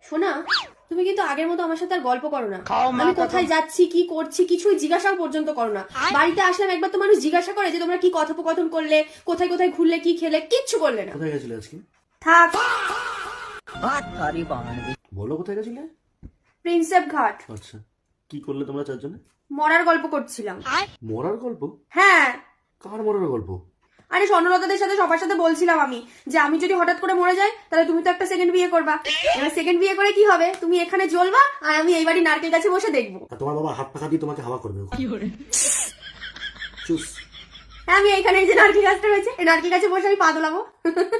শোনা, তুমি কিন্তু আগের মতো আমার সাথে আর গল্প করো না। আমি কোথায় যাচ্ছি, কি করছি, কিছুই জিজ্ঞাসা পর্যন্ত করো না। বাড়িতে আসলাম একবার তো মানুষ জিজ্ঞাসা করে যে তোমরা কি কথোপকথন করলে, কোথায় কোথায় ঘুরলে, কি খেলে, কিচ্ছু করলে না। কোথায় গেছিলে আজকে? থাক, বলো কোথায় গেছিলে? প্রিন্সেপ ঘাট। আচ্ছা, কি করলে তোমরা চারজনে? মরার গল্প করছিলাম। মরার গল্প? হ্যাঁ, কার মরার গল্প? আরে স্বর্ণলতাদের সাথে সবার সাথে বলছিলাম আমি যে আমি যদি হঠাৎ করে মরে যাই তাহলে তুমি তো একটা সেকেন্ড বিয়ে করবা। এবার সেকেন্ড বিয়ে করে কি হবে, তুমি এখানে জ্বলবা আর আমি এই বাড়ি নারকেল গাছে বসে দেখবো। আর তোমার বাবা হাত পাখা দিয়ে তোমাকে হাওয়া করবে। চুস। হ্যাঁ, আমি এখানে এই যে নারকেল গাছটা রয়েছে, এই নারকেল গাছে বসে আমি পা দোলাবো।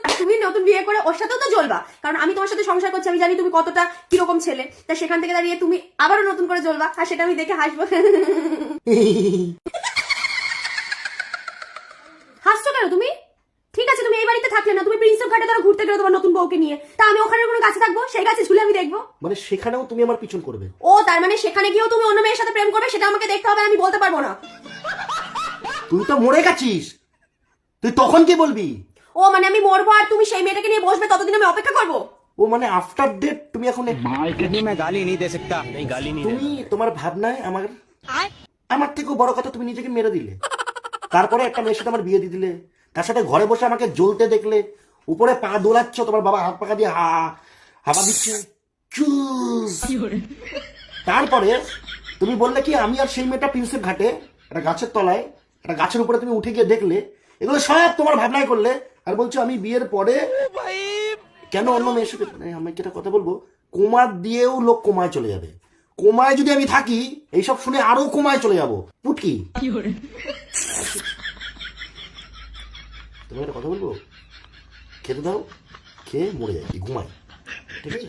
আর তুমি নতুন বিয়ে করে ওর সাথেও তো জ্বলবা, কারণ আমি তোমার সাথে সংসার করছি, আমি জানি তুমি কতটা কিরকম ছেলে। তা সেখান থেকে দাঁড়িয়ে তুমি আবারও নতুন করে জ্বলবা, আর সেটা আমি দেখে হাসবো। হাসছো কেন তুমি? ঠিক আছে, তুমি এই বাড়িতে থাকলে না, তুমি প্রিন্সেপ ঘাটে ধরো ঘুরতে গেলে তোমার নতুন বউকে নিয়ে, তা আমি ওখানে কোনো গাছে থাকবো, সেই গাছে ঝুলে আমি দেখবো। মানে সেখানেও তুমি আমার পিছন করবে? ও তার মানে সেখানে গিয়েও তুমি অন্য মেয়ের সাথে প্রেম করবে, সেটা আমাকে দেখতে হবে, আমি বলতে পারবো না। তুই তো মরে গেছিস, তুই তখন কি বলবি? ও মানে আমি মরবো আর তুমি সেই মেয়েটাকে নিয়ে বসবে, ততদিন আমি অপেক্ষা করবো? ও মানে আফটার ডেট তুমি এখন मैं गाली नहीं दे सकता। नहीं गाली नहीं তুমি তোমার ভাবনায় আমার থেকেও বড় কথা, তুমি নিজেকে মেরে দিলে। তারপরে একটা মেয়ের সাথে আমার বিয়ে দিয়ে দিলে, তার সাথে ঘরে বসে আমাকে জ্বলতে দেখলে, উপরে পা দোলাচ্ছ, তোমার বাবা হাত পাকা দিয়ে হাওয়া দিচ্ছে। চুস। তারপরে তুমি বললে কি আমি আর সেই মেয়েটা প্রিন্সেপ ঘাটে একটা গাছের তলায়, একটা গাছের উপরে তুমি উঠে গিয়ে দেখলে। এগুলো সব তোমার ভাবনায় করলে, আর বলছো আমি বিয়ের পরে কেন অন্য মেয়ের সাথে। আমি একটা কথা বলবো, কোমা দিয়েও লোক কোমায় চলে যাবে। কোমায় যদি আমি থাকি, এইসব শুনে আরো কোমায় চলে যাবো। পুটকি, তোমার একটা কথা বলবো, খেতে দাও, খেয়ে মরে যাই, ঘুমাই, ঠিক আছে?